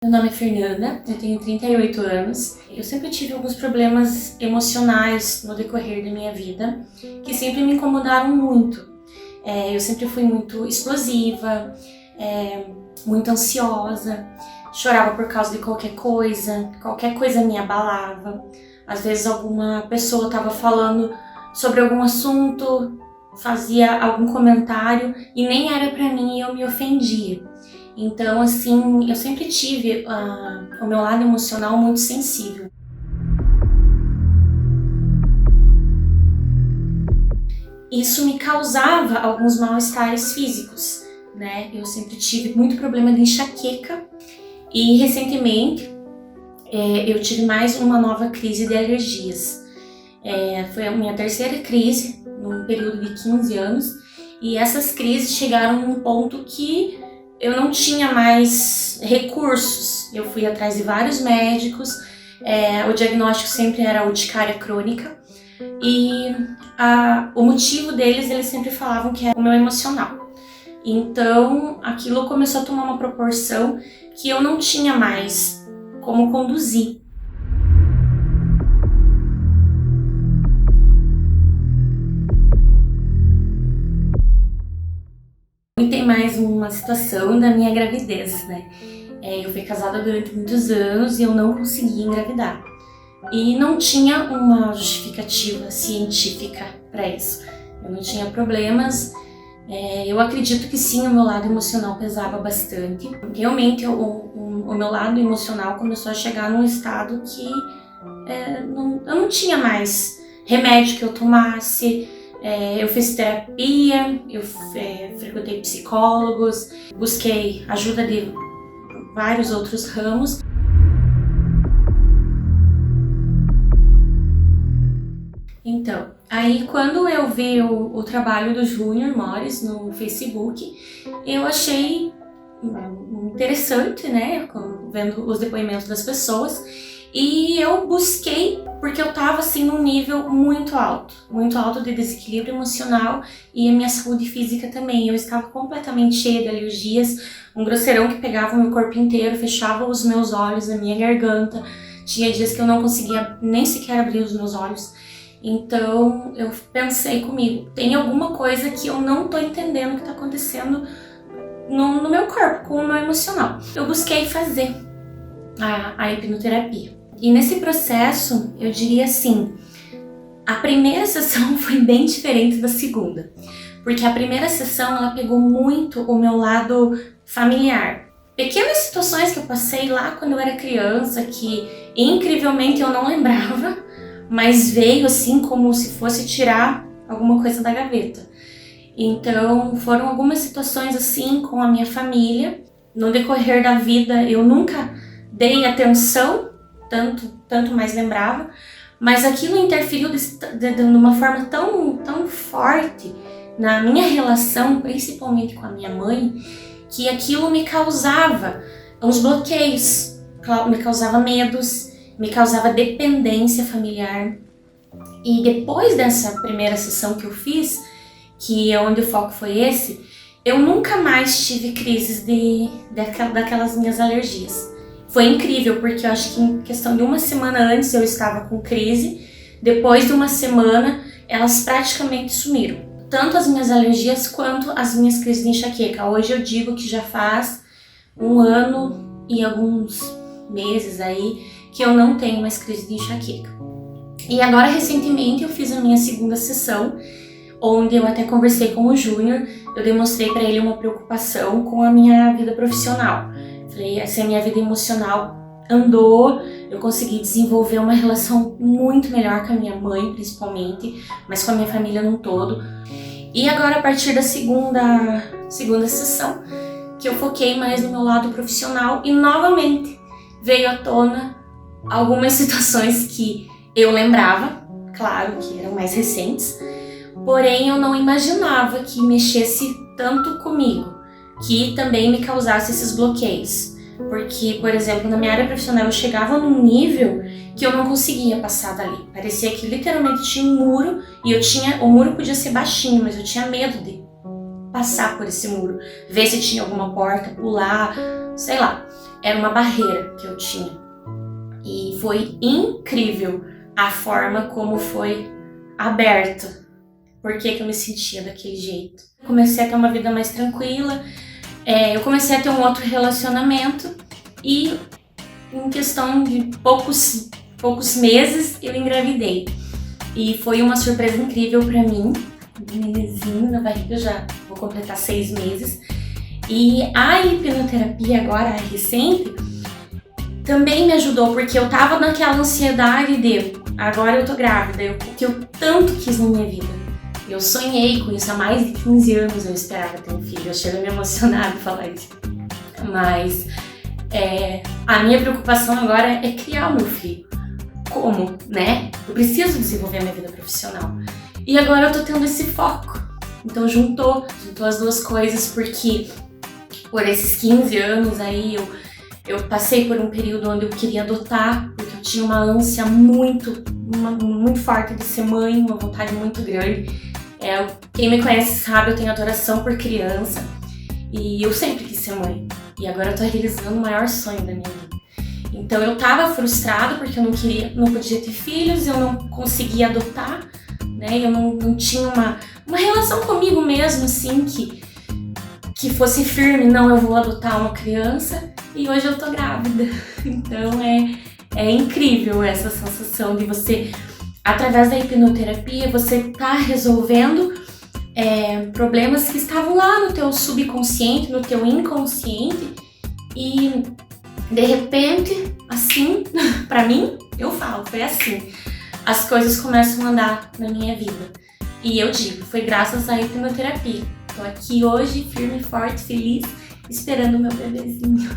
Meu nome é Fernanda, eu tenho 38 anos. Eu sempre tive alguns problemas emocionais no decorrer da minha vida que sempre me incomodaram muito. Eu sempre fui muito explosiva, muito ansiosa, chorava por causa de qualquer coisa me abalava. Às vezes alguma pessoa estava falando sobre algum assunto, fazia algum comentário e nem era pra mim e eu me ofendia. Então, assim, eu sempre tive o meu lado emocional muito sensível. Isso me causava alguns mal-estares físicos, né? Eu sempre tive muito problema de enxaqueca e recentemente eu tive mais uma nova crise de alergias. Foi a minha terceira crise num período de 15 anos e essas crises chegaram num ponto que eu não tinha mais recursos. Eu fui atrás de vários médicos, o diagnóstico sempre era urticária crônica e o motivo deles, eles sempre falavam que era o meu emocional. Então aquilo começou a tomar uma proporção que eu não tinha mais como conduzir. E tem mais uma situação da minha gravidez, né? Eu fui casada durante muitos anos e eu não conseguia engravidar. E não tinha uma justificativa científica para isso. Eu não tinha problemas. Eu acredito que sim, o meu lado emocional pesava bastante. Realmente, o meu lado emocional começou a chegar num estado que eu não tinha mais remédio que eu tomasse. Eu fiz terapia, eu frequentei psicólogos, busquei ajuda de vários outros ramos. Então, aí quando eu vi o trabalho do Júnior Mores no Facebook, eu achei interessante, né, vendo os depoimentos das pessoas, e eu busquei porque eu tava assim num nível muito alto de desequilíbrio emocional e a minha saúde física também. Eu estava completamente cheia de alergias, um grosseirão que pegava o meu corpo inteiro, fechava os meus olhos, a minha garganta. Tinha dias que eu não conseguia nem sequer abrir os meus olhos. Então eu pensei comigo, tem alguma coisa que eu não tô entendendo que tá acontecendo no meu corpo, com o meu emocional. Eu busquei fazer a hipnoterapia. E nesse processo, eu diria assim, a primeira sessão foi bem diferente da segunda. Porque a primeira sessão, ela pegou muito o meu lado familiar. Pequenas situações que eu passei lá quando eu era criança, que incrivelmente eu não lembrava, mas veio assim como se fosse tirar alguma coisa da gaveta. Então foram algumas situações assim com a minha família. No decorrer da vida eu nunca dei atenção, tanto mais lembrava, mas aquilo interferiu de uma forma tão forte na minha relação, principalmente com a minha mãe, que aquilo me causava uns bloqueios, me causava medos, me causava dependência familiar. E depois dessa primeira sessão que eu fiz, que é onde o foco foi esse, eu nunca mais tive crises daquelas minhas alergias. Foi incrível, porque eu acho que em questão de uma semana antes eu estava com crise, depois de uma semana elas praticamente sumiram. Tanto as minhas alergias quanto as minhas crises de enxaqueca. Hoje eu digo que já faz 1 ano e alguns meses aí que eu não tenho mais crise de enxaqueca. E agora recentemente eu fiz a minha segunda sessão, onde eu até conversei com o Júnior, eu demonstrei para ele uma preocupação com a minha vida profissional. Falei, assim, a minha vida emocional andou, eu consegui desenvolver uma relação muito melhor com a minha mãe, principalmente, mas com a minha família num todo. E agora, a partir da segunda sessão, que eu foquei mais no meu lado profissional e novamente veio à tona algumas situações que eu lembrava, claro que eram mais recentes, porém eu não imaginava que mexesse tanto comigo, que também me causasse esses bloqueios. Porque, por exemplo, na minha área profissional eu chegava num nível que eu não conseguia passar dali. Parecia que literalmente tinha um muro e o muro podia ser baixinho, mas eu tinha medo de passar por esse muro, ver se tinha alguma porta, pular, sei lá. era uma barreira que eu tinha. E foi incrível a forma como foi aberta. Por que eu me sentia daquele jeito. Comecei a ter uma vida mais tranquila, eu comecei a ter um outro relacionamento e em questão de poucos meses eu engravidei. E foi uma surpresa incrível pra mim, um nenenzinho na barriga, já vou completar 6 meses. E a hipnoterapia agora, recente, também me ajudou, porque eu tava naquela ansiedade de agora eu tô grávida, o que eu tanto quis na minha vida. Eu sonhei com isso há mais de 15 anos, eu esperava ter um filho, eu chego a me emocionar de falar isso. Mas a minha preocupação agora é criar o meu filho. Como, né? Eu preciso desenvolver a minha vida profissional. E agora eu tô tendo esse foco. Então juntou as duas coisas, porque por esses 15 anos aí eu passei por um período onde eu queria adotar, porque eu tinha uma ânsia muito forte de ser mãe, uma vontade muito grande. Quem me conhece sabe, eu tenho adoração por criança e eu sempre quis ser mãe. E agora eu tô realizando o maior sonho da minha vida. Então eu tava frustrada porque eu não podia ter filhos, eu não conseguia adotar, né? Eu não tinha uma relação comigo mesmo, assim, que fosse firme, não, eu vou adotar uma criança, e hoje eu tô grávida. Então é incrível essa sensação de você, através da hipnoterapia, você tá resolvendo problemas que estavam lá no teu subconsciente, no teu inconsciente, e de repente, assim, pra mim, eu falo, foi assim, as coisas começam a andar na minha vida. E eu digo, foi graças à hipnoterapia. Tô aqui hoje, firme, forte, feliz, esperando o meu bebezinho.